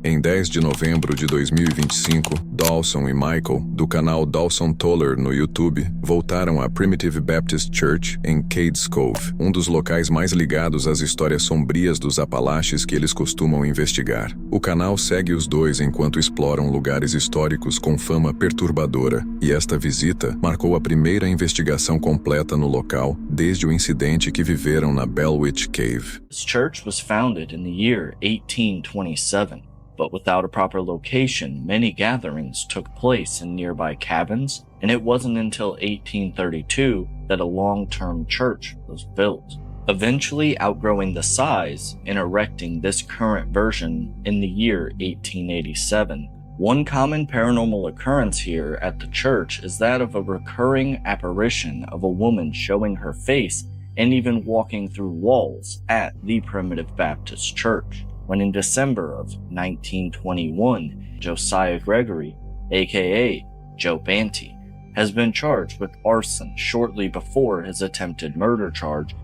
Em 10 de novembro de 2025, Dawson e Michael, do canal Dawson Toller no YouTube, voltaram à Primitive Baptist Church em Cades Cove, um dos locais mais ligados às histórias sombrias dos Apalaches que eles costumam investigar. O canal segue os dois enquanto exploram lugares históricos com fama perturbadora, e esta visita marcou a primeira investigação completa no local desde o incidente que viveram na Bell Witch Cave. This church was founded in the year 1827. But without a proper location, many gatherings took place in nearby cabins, and it wasn't until 1832 that a long-term church was built, eventually outgrowing the size and erecting this current version in the year 1887. One common paranormal occurrence here at the church is that of a recurring apparition of a woman showing her face and even walking through walls at the Primitive Baptist Church. When in December of 1921, Josiah Gregory, aka Joe Banty, has been charged with arson shortly before his attempted murder charge.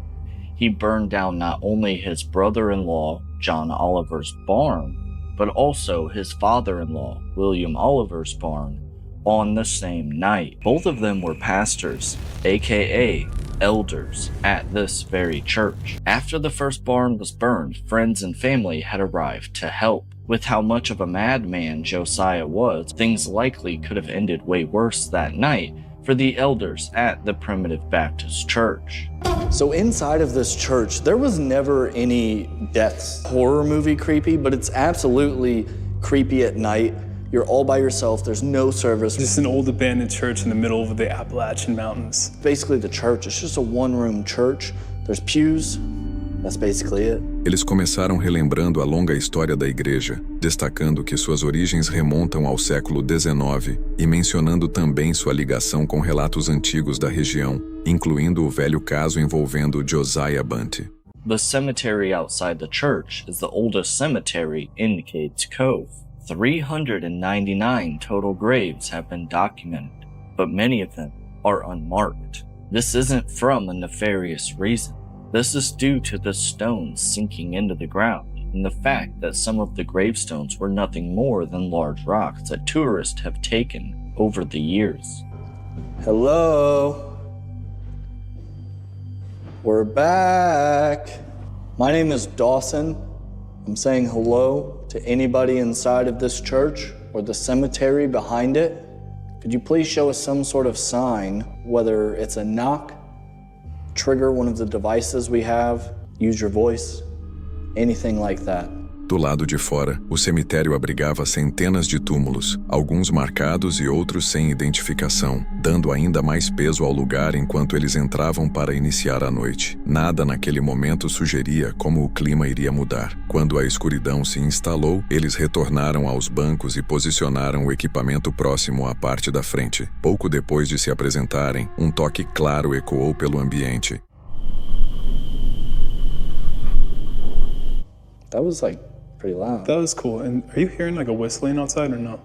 He burned down not only his brother-in-law, John Oliver's barn, but also his father-in-law, William Oliver's barn, on the same night. Both of them were pastors, aka elders, at this very church. After the first barn was burned, friends and family had arrived to help. With how much of a madman Josiah was, things likely could have ended way worse that night for the elders at the Primitive Baptist Church. So inside of this church, there was never any deaths. Horror movie creepy, but it's absolutely creepy at night. You're all by yourself, there's no service. Just an old abandoned church in the middle of the Appalachian Mountains. Basically the church, it's just a one-room church. There's pews, that's basically it. Eles começaram relembrando a longa história da igreja, destacando que suas origens remontam ao século XIX e mencionando também sua ligação com relatos antigos da região, incluindo o velho caso envolvendo Josiah Banty. The cemetery outside the church is the oldest cemetery in Cades Cove. 399 total graves have been documented, but many of them are unmarked. This isn't from a nefarious reason. This is due to the stones sinking into the ground and the fact that some of the gravestones were nothing more than large rocks that tourists have taken over the years. Hello? We're back. My name is Dawson. I'm saying hello to anybody inside of this church or the cemetery behind it. Could you please show us some sort of sign, whether it's a knock, trigger one of the devices we have, use your voice, anything like that. Do lado de fora, o cemitério abrigava centenas de túmulos, alguns marcados e outros sem identificação, dando ainda mais peso ao lugar enquanto eles entravam para iniciar a noite. Nada naquele momento sugeria como o clima iria mudar. Quando a escuridão se instalou, eles retornaram aos bancos e posicionaram o equipamento próximo à parte da frente. Pouco depois de se apresentarem, um toque claro ecoou pelo ambiente. That was pretty loud. That was cool. And are you hearing like a whistling outside or no?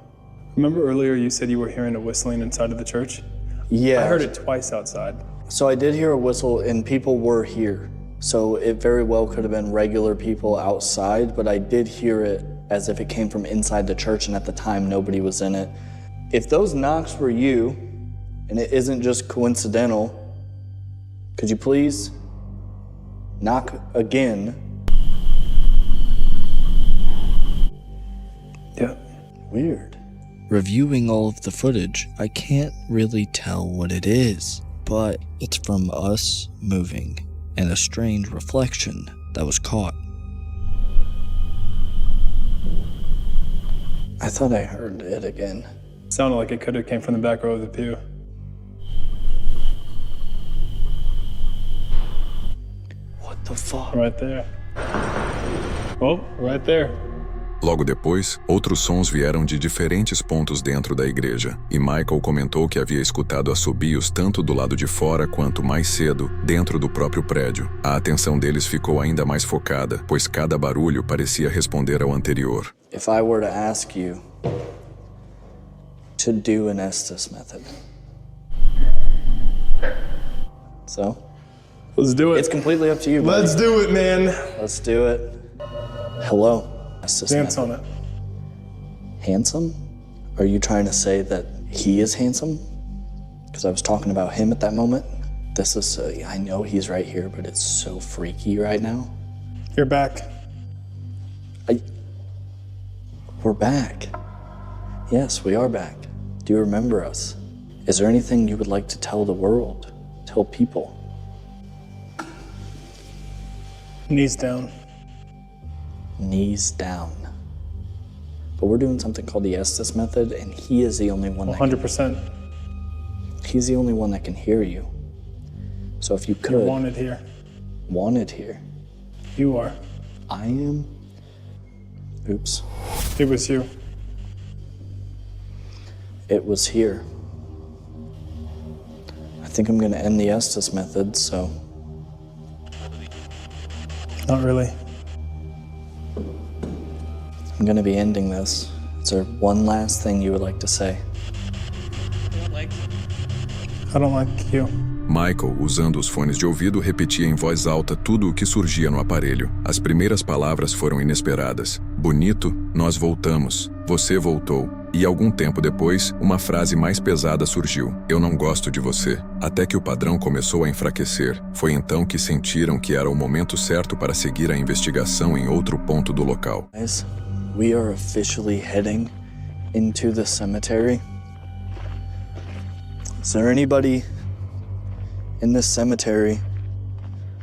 Remember earlier you said you were hearing a whistling inside of the church? Yeah. I heard it twice outside. So I did hear a whistle and people were here. So it very well could have been regular people outside, but I did hear it as if it came from inside the church, and at the time nobody was in it. If those knocks were you, and it isn't just coincidental, could you please knock again? Yeah. Weird. Reviewing all of the footage, I can't really tell what it is, but it's from us moving and a strange reflection that was caught. I thought I heard it again. Sounded like it could have came from the back row of the pew. What the fuck? Right there. Oh, right there. Logo depois, outros sons vieram de diferentes pontos dentro da igreja, e Michael comentou que havia escutado assobios tanto do lado de fora quanto mais cedo, dentro do próprio prédio. A atenção deles ficou ainda mais focada, pois cada barulho parecia responder ao anterior. If I were to ask you to do an Estes method. So? Let's do it. It's completely up to you, buddy. Let's do it, man. Let's do it. Hello. Estes Dance method. on it. Handsome? Are you trying to say that he is handsome? Because I was talking about him at that moment. This is, I know he's right here, but it's so freaky right now. You're back. We're back. Yes, we are back. Do you remember us? Is there anything you would like to tell the world? Tell people? Knees down. Knees down. But we're doing something called the Estes method, and he is the only one that 100%. he's the only one that can hear you. So if you could... You're wanted here. Wanted here. You are. I am? Oops. It was you. It was here. I think I'm gonna end the Estes method, so... Not really. I'm gonna be ending this. Is there one last thing you would like to say? I don't like you. Michael, usando os fones de ouvido, repetia em voz alta tudo o que surgia no aparelho. As primeiras palavras foram inesperadas. Bonito, nós voltamos. Você voltou. E algum tempo depois, uma frase mais pesada surgiu. Eu não gosto de você. Até que o padrão começou a enfraquecer. Foi então que sentiram que era o momento certo para seguir a investigação em outro ponto do local. Guys, we are officially heading into the cemetery. Is there anybody in this cemetery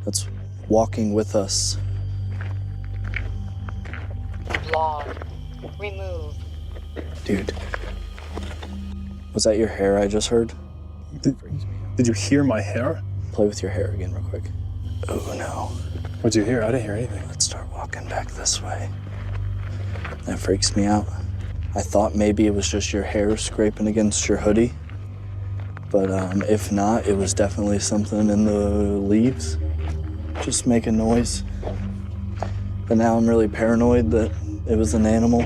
that's walking with us? Log. Remove. Dude, was that your hair I just heard? Did you hear my hair? Play with your hair again real quick. Oh no. What'd you hear? I didn't hear anything. Let's start walking back this way. That freaks me out. I thought maybe it was just your hair scraping against your hoodie. But if not, it was definitely something in the leaves. Just making noise. But now I'm really paranoid that it was an animal.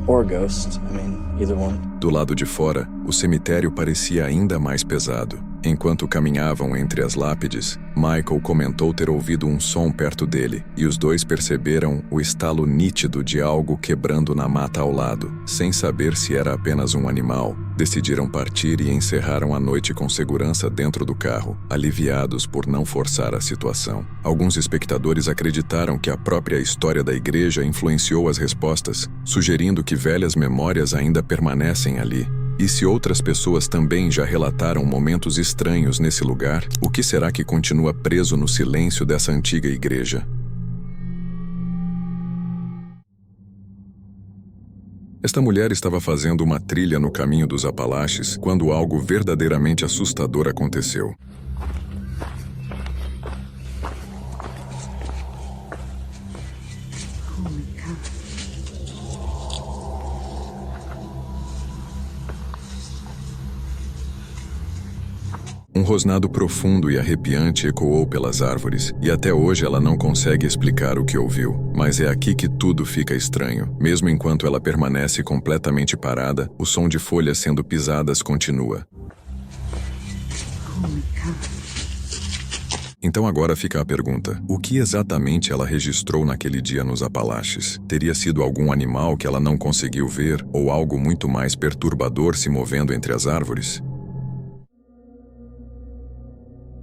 Or a ghost. I mean, either one. Do lado de fora, o cemitério parecia ainda mais pesado. Enquanto caminhavam entre as lápides, Michael comentou ter ouvido um som perto dele, e os dois perceberam o estalo nítido de algo quebrando na mata ao lado. Sem saber se era apenas um animal, decidiram partir e encerraram a noite com segurança dentro do carro, aliviados por não forçar a situação. Alguns espectadores acreditaram que a própria história da igreja influenciou as respostas, sugerindo que velhas memórias ainda permanecem ali. E se outras pessoas também já relataram momentos estranhos nesse lugar, o que será que continua preso no silêncio dessa antiga igreja? Esta mulher estava fazendo uma trilha no caminho dos Apalaches quando algo verdadeiramente assustador aconteceu. Um rosnado profundo e arrepiante ecoou pelas árvores, e até hoje ela não consegue explicar o que ouviu. Mas é aqui que tudo fica estranho. Mesmo enquanto ela permanece completamente parada, o som de folhas sendo pisadas continua. Então agora fica a pergunta: o que exatamente ela registrou naquele dia nos Apalaches? Teria sido algum animal que ela não conseguiu ver, ou algo muito mais perturbador se movendo entre as árvores?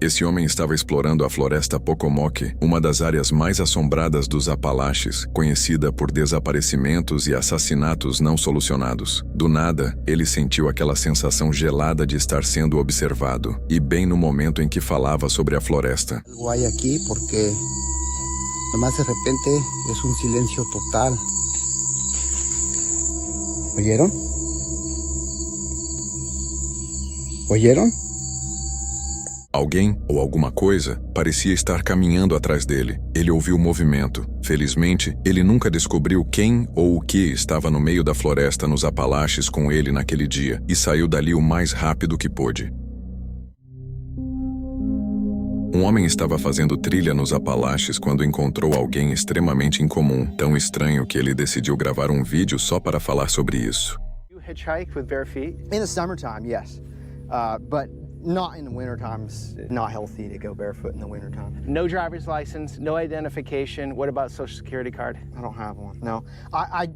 Esse homem estava explorando a floresta Pocomoke, uma das áreas mais assombradas dos Apalaches, conhecida por desaparecimentos e assassinatos não solucionados. Do nada, ele sentiu aquela sensação gelada de estar sendo observado, e bem no momento em que falava sobre a floresta. Algo hay aquí porque nomás de repente es un silencio total. ¿Oyeron? ¿Oyeron? Alguém, ou alguma coisa, parecia estar caminhando atrás dele. Ele ouviu o movimento. Felizmente, ele nunca descobriu quem ou o que estava no meio da floresta nos Apalaches com ele naquele dia, e saiu dali o mais rápido que pôde. Um homem estava fazendo trilha nos Apalaches quando encontrou alguém extremamente incomum, tão estranho que ele decidiu gravar um vídeo só para falar sobre isso. You hitchhike with bare feet? In the summertime, yes. But Not in the winter times. It's not healthy to go barefoot in the winter time. No driver's license, no identification. What about social security card? I don't have one. No.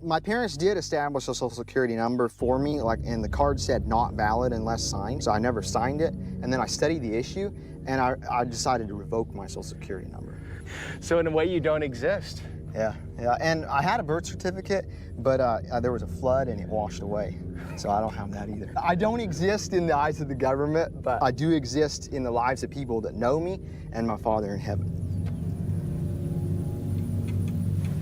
My parents did establish a social security number for me, and the card said not valid unless signed, so I never signed it. And then I studied the issue, and I decided to revoke my social security number. So in a way, you don't exist. Yeah. And I had a birth certificate, but there was a flood and it washed away. So I don't have that either. I don't exist in the eyes of the government, but I do exist in the lives of people that know me and my Father in heaven.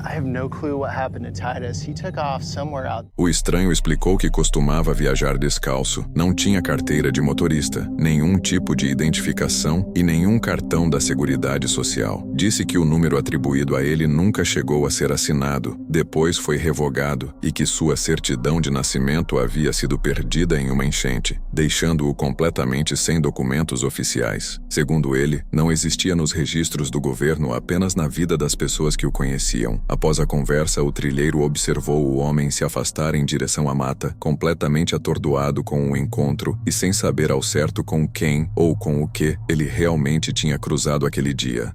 I have no clue what happened to Titus. He took off somewhere out. O estranho explicou que costumava viajar descalço, não tinha carteira de motorista, nenhum tipo de identificação e nenhum cartão da Seguridade Social. Disse que o número atribuído a ele nunca chegou a ser assinado, depois foi revogado e que sua certidão de nascimento havia sido perdida em uma enchente, deixando-o completamente sem documentos oficiais. Segundo ele, não existia nos registros do governo, apenas na vida das pessoas que o conheciam. Após a conversa, o trilheiro observou o homem se afastar em direção à mata, completamente atordoado com o encontro e sem saber ao certo com quem ou com o que ele realmente tinha cruzado aquele dia.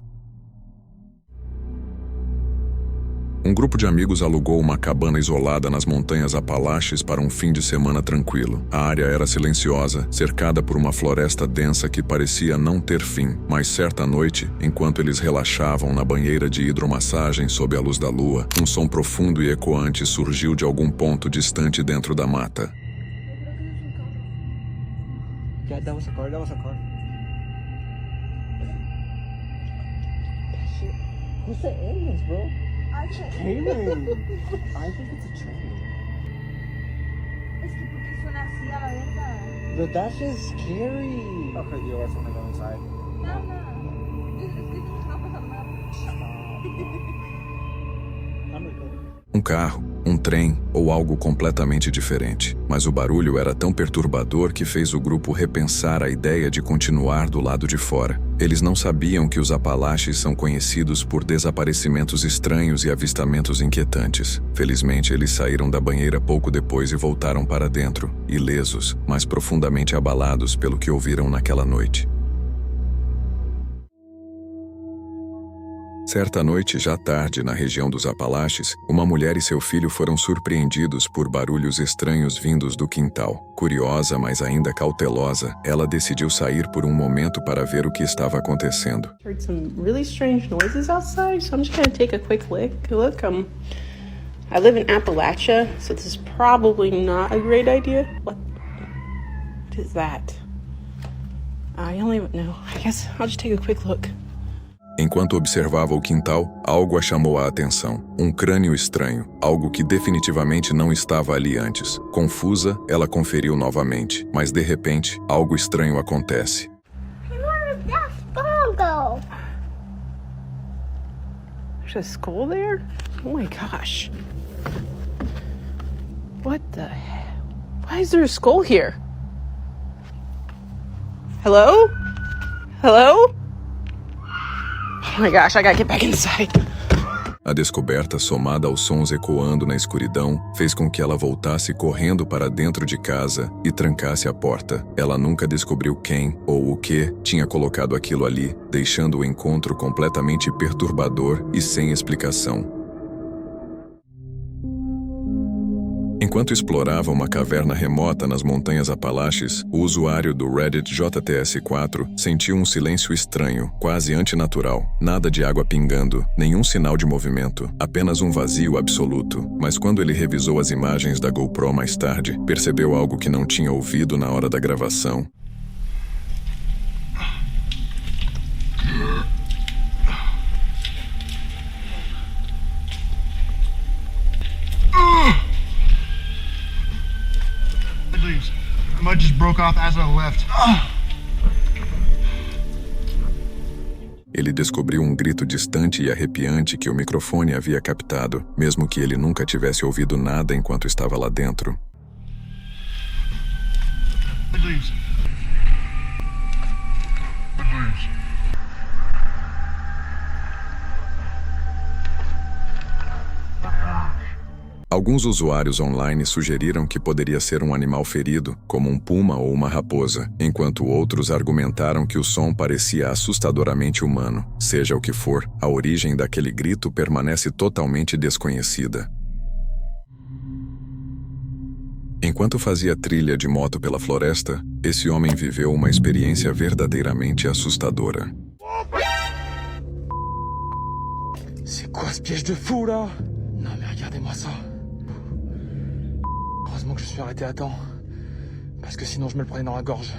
Um grupo de amigos alugou uma cabana isolada nas montanhas Apalaches para um fim de semana tranquilo. A área era silenciosa, cercada por uma floresta densa que parecia não ter fim. Mas certa noite, enquanto eles relaxavam na banheira de hidromassagem sob a luz da lua, um som profundo e ecoante surgiu de algum ponto distante dentro da mata. That was a car. Who's the aliens, bro? Kaylin, I think it's a train. Es que porque suena así a la verga. But that's just scary. Okay, you guys want to go inside? No. Es que no pasa nada. I'm recording. Um carro, um trem ou algo completamente diferente. Mas o barulho era tão perturbador que fez o grupo repensar a ideia de continuar do lado de fora. Eles não sabiam que os Apalaches são conhecidos por desaparecimentos estranhos e avistamentos inquietantes. Felizmente, eles saíram da banheira pouco depois e voltaram para dentro, ilesos, mas profundamente abalados pelo que ouviram naquela noite. Certa noite, já tarde, na região dos Apalaches, uma mulher e seu filho foram surpreendidos por barulhos estranhos vindos do quintal. Curiosa, mas ainda cautelosa, ela decidiu sair por um momento para ver o que estava acontecendo. Heard some really strange noises outside, so I'm just gonna take a quick look. I live in Appalachia, so this is probably not a great idea. What is that? I don't even know. I guess I'll just take a quick look. Enquanto observava o quintal, algo a chamou a atenção. Um crânio estranho, algo que definitivamente não estava ali antes. Confusa, ela conferiu novamente, mas de repente, algo estranho acontece. There's a skull there? Oh my gosh. What the hell? Why is there a skull here? Hello? Hello? Oh my gosh, I gotta get back inside. A descoberta, somada aos sons ecoando na escuridão, fez com que ela voltasse correndo para dentro de casa e trancasse a porta. Ela nunca descobriu quem ou o que tinha colocado aquilo ali, deixando o encontro completamente perturbador e sem explicação. Enquanto explorava uma caverna remota nas montanhas Apalaches, o usuário do Reddit JTS4 sentiu um silêncio estranho, quase antinatural. Nada de água pingando, nenhum sinal de movimento, apenas um vazio absoluto. Mas quando ele revisou as imagens da GoPro mais tarde, percebeu algo que não tinha ouvido na hora da gravação. The mud just broke off as I left. Ele descobriu um grito distante e arrepiante que o microfone havia captado, mesmo que ele nunca tivesse ouvido nada enquanto estava lá dentro. Alguns usuários online sugeriram que poderia ser um animal ferido, como um puma ou uma raposa, enquanto outros argumentaram que o som parecia assustadoramente humano. Seja o que for, a origem daquele grito permanece totalmente desconhecida. Enquanto fazia trilha de moto pela floresta, esse homem viveu uma experiência verdadeiramente assustadora. C'est quoi ce piège de fou là? Non mais regardez-moi ça. Heureusement que je suis arrêté à temps. Parce que sinon je me le prenais dans la gorge.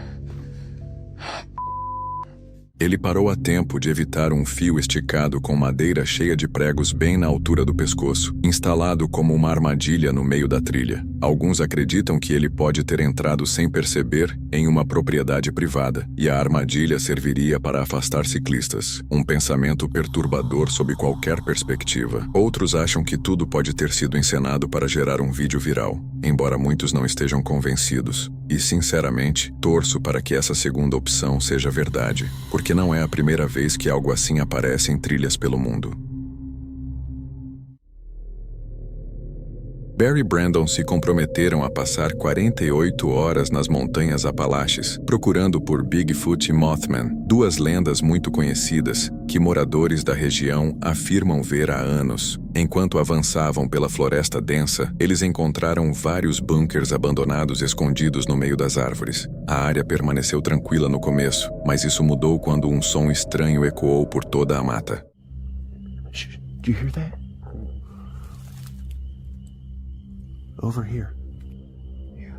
Ele parou a tempo de evitar um fio esticado com madeira cheia de pregos bem na altura do pescoço, instalado como uma armadilha no meio da trilha. Alguns acreditam que ele pode ter entrado sem perceber em uma propriedade privada, e a armadilha serviria para afastar ciclistas. Um pensamento perturbador sob qualquer perspectiva. Outros acham que tudo pode ter sido encenado para gerar um vídeo viral, embora muitos não estejam convencidos. E, sinceramente, torço para que essa segunda opção seja verdade, porque não é a primeira vez que algo assim aparece em trilhas pelo mundo. Barry e Brandon se comprometeram a passar 48 horas nas montanhas Apalaches, procurando por Bigfoot e Mothman, duas lendas muito conhecidas que moradores da região afirmam ver há anos. Enquanto avançavam pela floresta densa, eles encontraram vários bunkers abandonados escondidos no meio das árvores. A área permaneceu tranquila no começo, mas isso mudou quando um som estranho ecoou por toda a mata. Do you hear that? Over here. Yeah.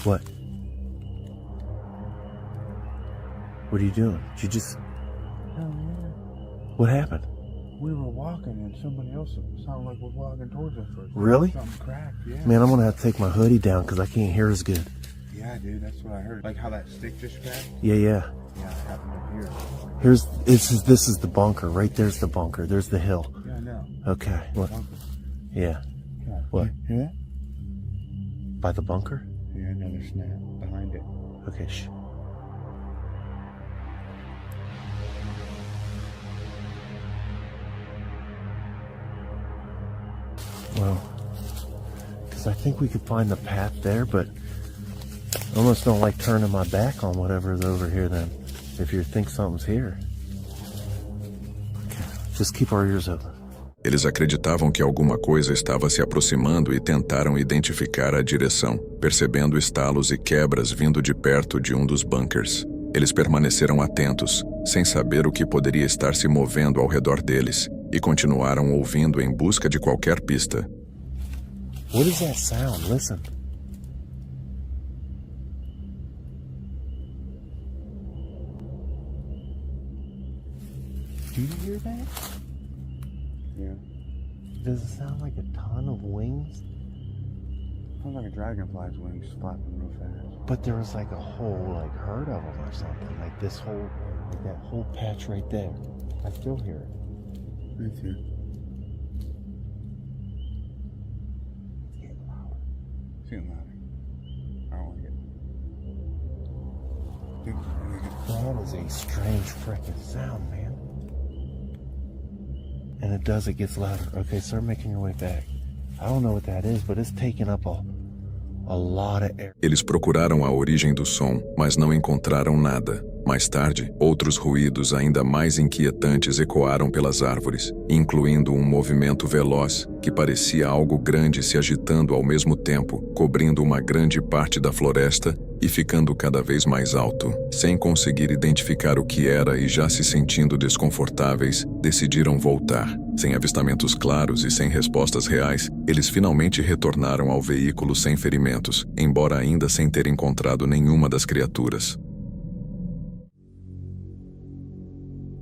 What? What are you doing? Did you just... What happened? We were walking and somebody else sounded like was walking towards us. Really? Something cracked, yeah. Man, I'm gonna have to take my hoodie down because I can't hear as good. Yeah, dude, that's what I heard. Like how that stick just cracked? Yeah. Yeah, it happened up here. This is the bunker. Right there's the bunker. There's the hill. Yeah, I know. Okay. What? Yeah. Yeah. What? Hear that? By the bunker? Yeah, another snap behind it. Okay, shh. Well, because I think we could find the path there, but I almost don't like turning my back on whatever's over here then, if you think something's here. Okay, just keep our ears open. Eles acreditavam que alguma coisa estava se aproximando e tentaram identificar a direção, percebendo estalos e quebras vindo de perto de um dos bunkers. Eles permaneceram atentos, sem saber o que poderia estar se movendo ao redor deles, e continuaram ouvindo em busca de qualquer pista. What is that sound? Listen. Do you hear that? Yeah. Does it sound like a ton of wings? Sounds like a dragonfly's wings flapping real fast. But there was like a whole herd of them or something. Like this whole, like that whole patch right there. I still hear it. Me too. It's getting louder. I don't like it. That is a strange freaking sound, man. And it gets louder. Okay, start making your way back. I don't know what that is, but it's taking up a lot of air. Eles procuraram a origem do som, mas não encontraram nada. Mais tarde, outros ruídos ainda mais inquietantes ecoaram pelas árvores, incluindo um movimento veloz que parecia algo grande se agitando ao mesmo tempo, cobrindo uma grande parte da floresta e ficando cada vez mais alto. Sem conseguir identificar o que era e já se sentindo desconfortáveis, decidiram voltar. Sem avistamentos claros e sem respostas reais, eles finalmente retornaram ao veículo sem ferimentos, embora ainda sem ter encontrado nenhuma das criaturas.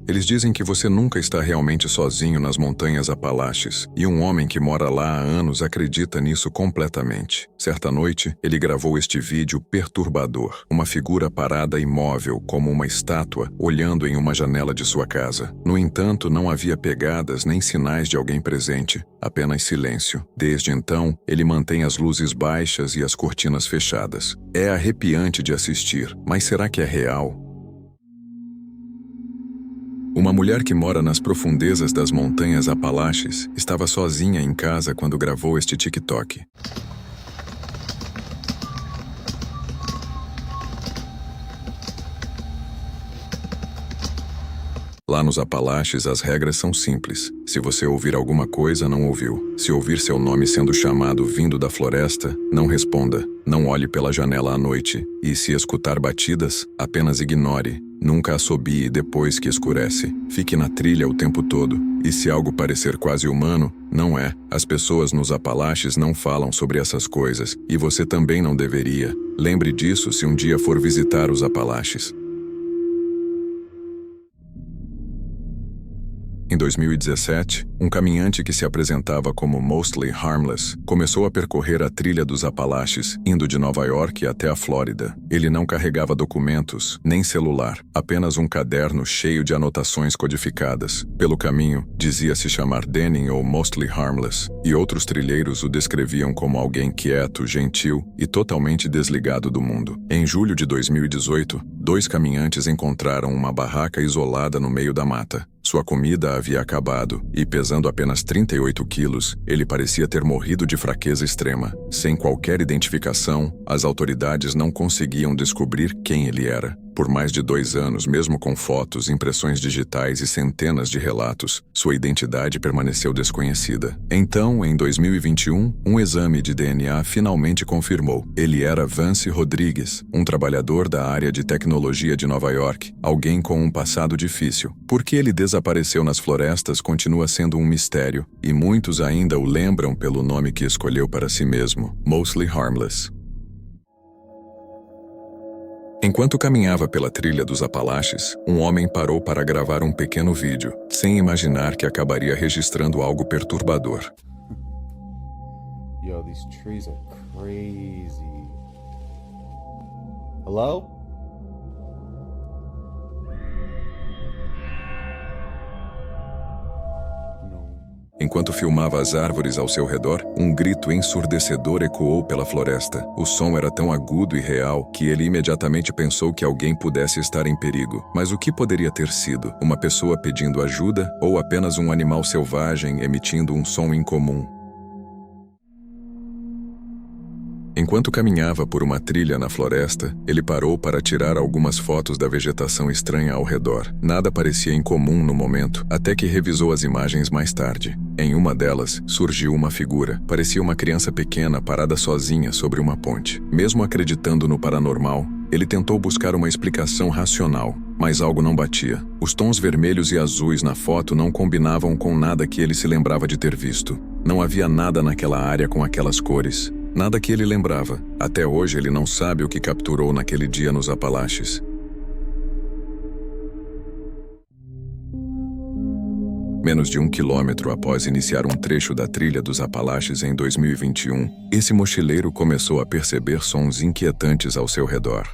Eles dizem que você nunca está realmente sozinho nas montanhas Apalaches, e um homem que mora lá há anos acredita nisso completamente. Certa noite, ele gravou este vídeo perturbador. Uma figura parada imóvel, como uma estátua, olhando em uma janela de sua casa. No entanto, não havia pegadas nem sinais de alguém presente, apenas silêncio. Desde então, ele mantém as luzes baixas e as cortinas fechadas. É arrepiante de assistir, mas será que é real? Uma mulher que mora nas profundezas das montanhas Apalaches estava sozinha em casa quando gravou este TikTok. Lá nos Apalaches, as regras são simples. Se você ouvir alguma coisa, não ouviu. Se ouvir seu nome sendo chamado vindo da floresta, não responda. Não olhe pela janela à noite. E se escutar batidas, apenas ignore. Nunca assobie depois que escurece. Fique na trilha o tempo todo. E se algo parecer quase humano, não é. As pessoas nos Apalaches não falam sobre essas coisas. E você também não deveria. Lembre disso se um dia for visitar os Apalaches. Em 2017, um caminhante que se apresentava como Mostly Harmless começou a percorrer a trilha dos Apalaches, indo de Nova York até a Flórida. Ele não carregava documentos, nem celular, apenas um caderno cheio de anotações codificadas. Pelo caminho, dizia se chamar Denning ou Mostly Harmless, e outros trilheiros o descreviam como alguém quieto, gentil e totalmente desligado do mundo. Em julho de 2018, 2 caminhantes encontraram uma barraca isolada no meio da mata. Sua comida havia acabado e, pesando apenas 38 quilos, ele parecia ter morrido de fraqueza extrema. Sem qualquer identificação, as autoridades não conseguiam descobrir quem ele era. Por mais de 2 anos, mesmo com fotos, impressões digitais e centenas de relatos, sua identidade permaneceu desconhecida. Então, em 2021, um exame de DNA finalmente confirmou. Ele era Vance Rodrigues, um trabalhador da área de tecnologia de Nova York, alguém com um passado difícil. Por que ele desapareceu nas florestas continua sendo um mistério, e muitos ainda o lembram pelo nome que escolheu para si mesmo, Mostly Harmless. Enquanto caminhava pela trilha dos Apalaches, um homem parou para gravar um pequeno vídeo, sem imaginar que acabaria registrando algo perturbador. Yo, these trees are crazy. Hello? Enquanto filmava as árvores ao seu redor, um grito ensurdecedor ecoou pela floresta. O som era tão agudo e real que ele imediatamente pensou que alguém pudesse estar em perigo. Mas o que poderia ter sido? Uma pessoa pedindo ajuda ou apenas um animal selvagem emitindo um som incomum? Enquanto caminhava por uma trilha na floresta, ele parou para tirar algumas fotos da vegetação estranha ao redor. Nada parecia incomum no momento, até que revisou as imagens mais tarde. Em uma delas, surgiu uma figura. Parecia uma criança pequena parada sozinha sobre uma ponte. Mesmo acreditando no paranormal, ele tentou buscar uma explicação racional, mas algo não batia. Os tons vermelhos e azuis na foto não combinavam com nada que ele se lembrava de ter visto. Não havia nada naquela área com aquelas cores. Nada que ele lembrava. Até hoje ele não sabe o que capturou naquele dia nos Apalaches. Menos de 1 quilômetro após iniciar um trecho da trilha dos Apalaches em 2021, esse mochileiro começou a perceber sons inquietantes ao seu redor.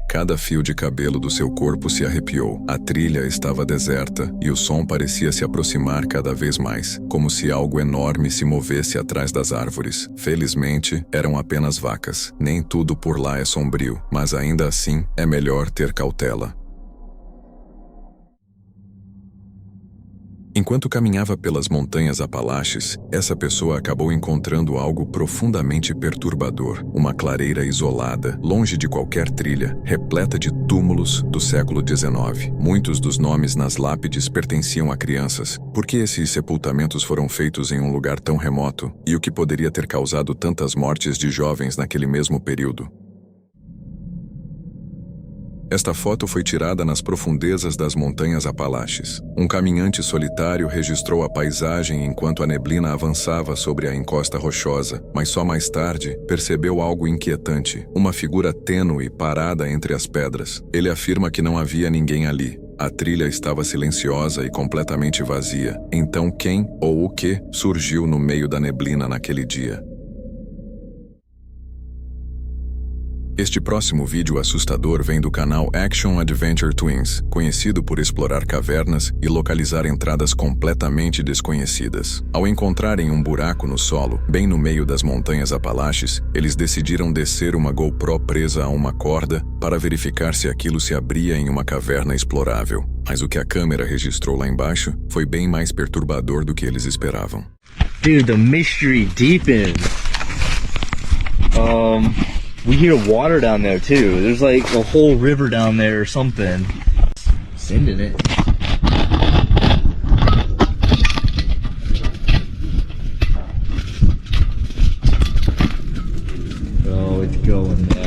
Cada fio de cabelo do seu corpo se arrepiou. A trilha estava deserta e o som parecia se aproximar cada vez mais, como se algo enorme se movesse atrás das árvores. Felizmente, eram apenas vacas. Nem tudo por lá é sombrio, mas ainda assim é melhor ter cautela. Enquanto caminhava pelas montanhas Apalaches, essa pessoa acabou encontrando algo profundamente perturbador. Uma clareira isolada, longe de qualquer trilha, repleta de túmulos do século XIX. Muitos dos nomes nas lápides pertenciam a crianças. Por que esses sepultamentos foram feitos em um lugar tão remoto? E o que poderia ter causado tantas mortes de jovens naquele mesmo período? Esta foto foi tirada nas profundezas das montanhas Apalaches. Um caminhante solitário registrou a paisagem enquanto a neblina avançava sobre a encosta rochosa, mas só mais tarde percebeu algo inquietante, uma figura tênue parada entre as pedras. Ele afirma que não havia ninguém ali. A trilha estava silenciosa e completamente vazia. Então quem ou o que surgiu no meio da neblina naquele dia? Este próximo vídeo assustador vem do canal Action Adventure Twins, conhecido por explorar cavernas e localizar entradas completamente desconhecidas. Ao encontrarem um buraco no solo, bem no meio das montanhas Apalaches, eles decidiram descer uma GoPro presa a uma corda para verificar se aquilo se abria em uma caverna explorável. Mas o que a câmera registrou lá embaixo foi bem mais perturbador do que eles esperavam. Dude, the mystery deepens. We hear water down there too. There's like a whole river down there or something. Sending it. Oh, it's going there.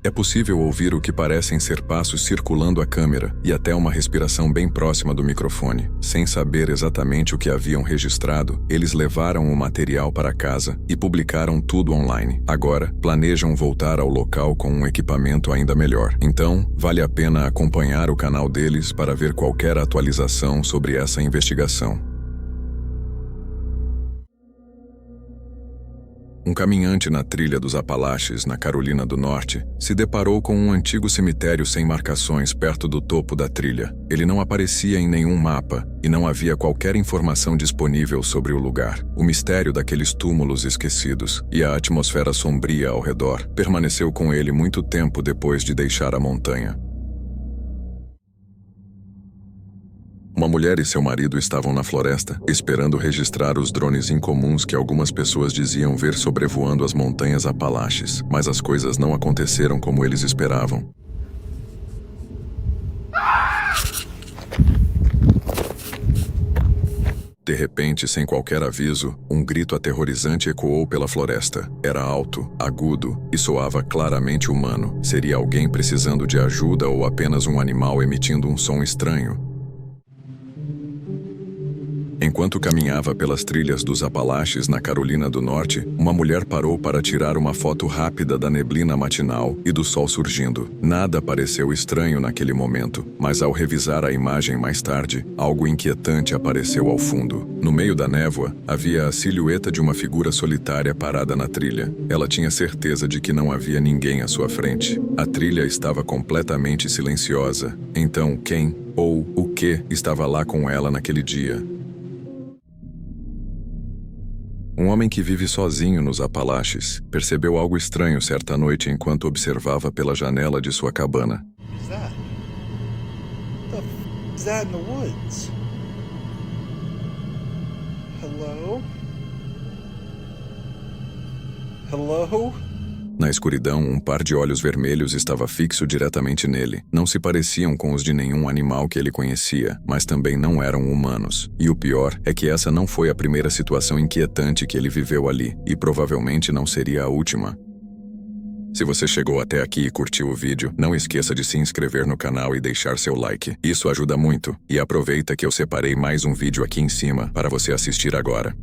É possível ouvir o que parecem ser passos circulando a câmera e até uma respiração bem próxima do microfone. Sem saber exatamente o que haviam registrado, eles levaram o material para casa e publicaram tudo online. Agora, planejam voltar ao local com um equipamento ainda melhor. Então, vale a pena acompanhar o canal deles para ver qualquer atualização sobre essa investigação. Um caminhante na trilha dos Apalaches, na Carolina do Norte, se deparou com um antigo cemitério sem marcações perto do topo da trilha. Ele não aparecia em nenhum mapa e não havia qualquer informação disponível sobre o lugar. O mistério daqueles túmulos esquecidos e a atmosfera sombria ao redor permaneceu com ele muito tempo depois de deixar a montanha. Uma mulher e seu marido estavam na floresta, esperando registrar os drones incomuns que algumas pessoas diziam ver sobrevoando as montanhas Apalaches, mas as coisas não aconteceram como eles esperavam. De repente, sem qualquer aviso, um grito aterrorizante ecoou pela floresta. Era alto, agudo e soava claramente humano. Seria alguém precisando de ajuda ou apenas um animal emitindo um som estranho? Enquanto caminhava pelas trilhas dos Apalaches na Carolina do Norte, uma mulher parou para tirar uma foto rápida da neblina matinal e do sol surgindo. Nada pareceu estranho naquele momento, mas ao revisar a imagem mais tarde, algo inquietante apareceu ao fundo. No meio da névoa, havia a silhueta de uma figura solitária parada na trilha. Ela tinha certeza de que não havia ninguém à sua frente. A trilha estava completamente silenciosa. Então, quem ou o que estava lá com ela naquele dia? Um homem que vive sozinho nos Apalaches percebeu algo estranho certa noite enquanto observava pela janela de sua cabana. Is that in the woods? Hello? Hello? Na escuridão, um par de olhos vermelhos estava fixo diretamente nele. Não se pareciam com os de nenhum animal que ele conhecia, mas também não eram humanos. E o pior é que essa não foi a primeira situação inquietante que ele viveu ali, e provavelmente não seria a última. Se você chegou até aqui e curtiu o vídeo, não esqueça de se inscrever no canal e deixar seu like. Isso ajuda muito. E aproveita que eu separei mais um vídeo aqui em cima para você assistir agora.